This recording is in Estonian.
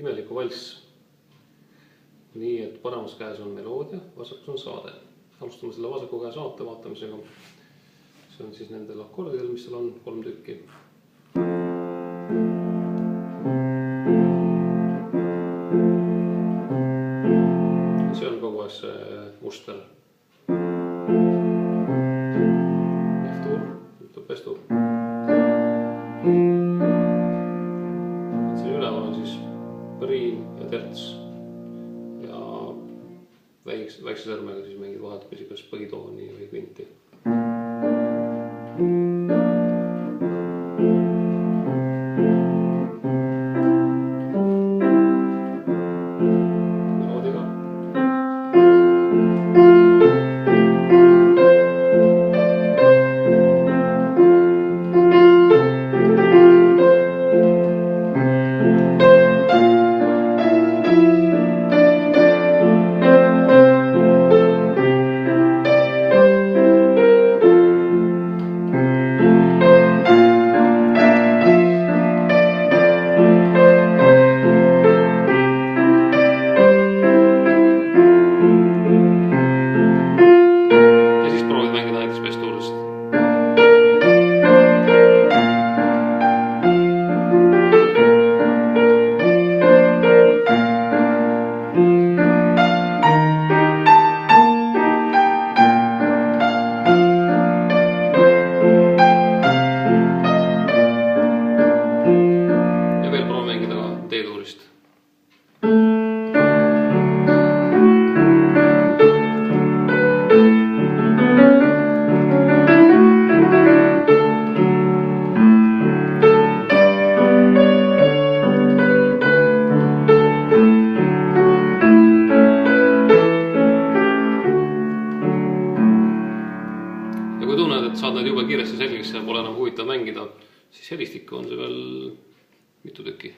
imeliku valss. Nii et paremas käes on meloodia, vasakus on saade. Alustame selle vasaku käe saate vaatamisega. See on siis nendel akordidel, mis seal on 3 tükki. See on kogu aeg see muster. F-tuur, ütleb S-tuur. Siin üleval on siis priim ja terts. Ja väikse sõrmega siis mängid vahetusi kas põhitooni või kvinti. Meloodiga. D-tuurist. Ja kui tunned, et saad need jube kiiresti selgeks ja pole enam huvitav mängida, siis helistikku on see veel mitu tükki.